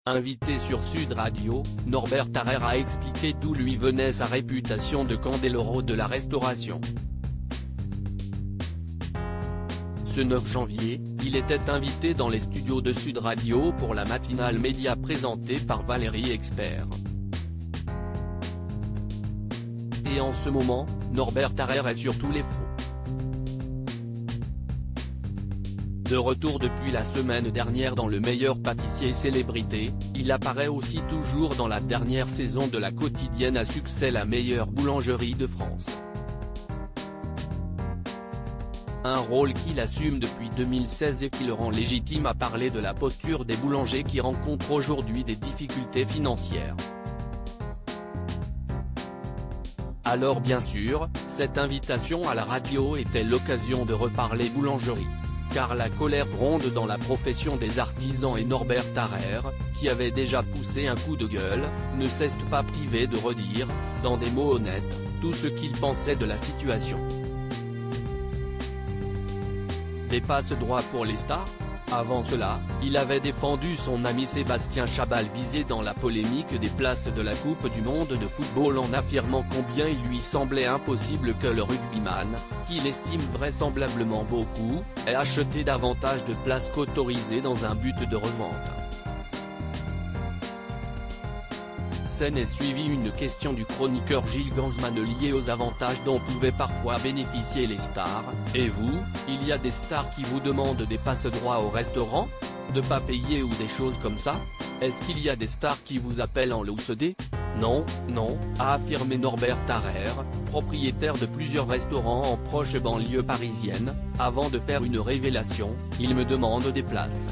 Invité sur Sud Radio, Norbert Tarrer a expliqué d'où lui venait sa réputation de candeloro de la restauration. Ce 9 janvier, il était invité dans les studios de Sud Radio pour la matinale média présentée par Valérie Expert. Et en ce moment, Norbert Tarrer est sur tous les fronts. De retour depuis la semaine dernière dans Le Meilleur Pâtissier Célébrité, il apparaît aussi toujours dans la dernière saison de la quotidienne à succès La Meilleure Boulangerie de France. Un rôle qu'il assume depuis 2016 et qui le rend légitime à parler de la posture des boulangers qui rencontrent aujourd'hui des difficultés financières. Alors bien sûr, cette invitation à la radio était l'occasion de reparler boulangerie. Car la colère gronde dans la profession des artisans et Norbert Tarrer, qui avait déjà poussé un coup de gueule, ne s'est pas privé de redire, dans des mots honnêtes, tout ce qu'il pensait de la situation. Des passe-droits pour les stars ? Avant cela, il avait défendu son ami Sébastien Chabal visé dans la polémique des places de la Coupe du Monde de football en affirmant combien il lui semblait impossible que le rugbyman, qu'il estime vraisemblablement beaucoup, ait acheté davantage de places qu'autorisées dans un but de revente. Scène est suivie une question du chroniqueur Gilles Gansman liée aux avantages dont pouvaient parfois bénéficier les stars. Et vous, il y a des stars qui vous demandent des passe-droits au restaurant ? De pas payer ou des choses comme ça ? Est-ce qu'il y a des stars qui vous appellent en loose-dé ? Non, non, a affirmé Norbert Tarrer, propriétaire de plusieurs restaurants en proche banlieue parisienne, avant de faire une révélation, il me demande des places.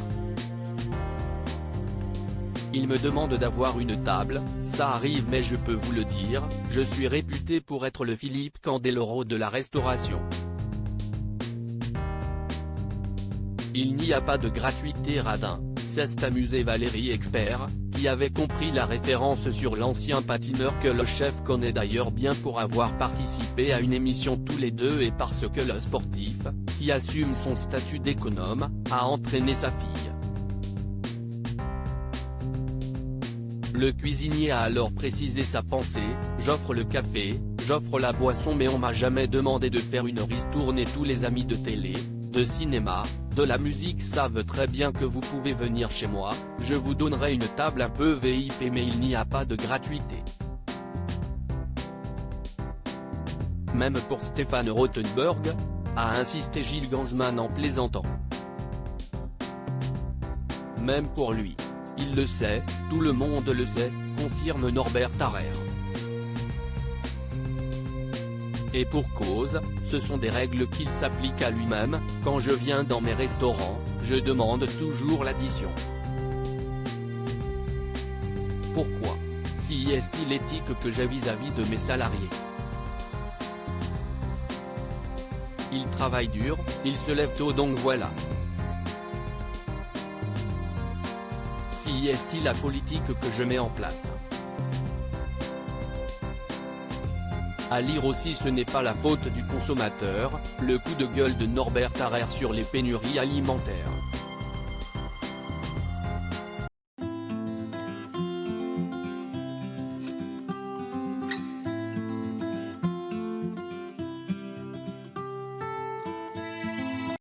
Il me demande d'avoir une table, ça arrive mais je peux vous le dire, je suis réputé pour être le Philippe Candeloro de la restauration. Il n'y a pas de gratuité radin, s'est amusé Valérie Expert, qui avait compris la référence sur l'ancien patineur que le chef connaît d'ailleurs bien pour avoir participé à une émission tous les deux et parce que le sportif, qui assume son statut d'économe, a entraîné sa fille. Le cuisinier a alors précisé sa pensée, j'offre le café, j'offre la boisson mais on m'a jamais demandé de faire une ristourne et tous les amis de télé, de cinéma, de la musique savent très bien que vous pouvez venir chez moi, je vous donnerai une table un peu VIP mais il n'y a pas de gratuité. Même pour Stéphane Rothenberg, a insisté Gilles Gansman en plaisantant. Même pour lui. Il le sait, tout le monde le sait, confirme Norbert Tarrer. Et pour cause, ce sont des règles qu'il s'applique à lui-même, quand je viens dans mes restaurants, je demande toujours l'addition. Pourquoi ? Si est-il éthique que j'ai vis-à-vis de mes salariés ? Ils travaillent dur, ils se lèvent tôt donc voilà. Si est-il la politique que je mets en place ? À lire aussi ce n'est pas la faute du consommateur, le coup de gueule de Norbert Tarrer sur les pénuries alimentaires.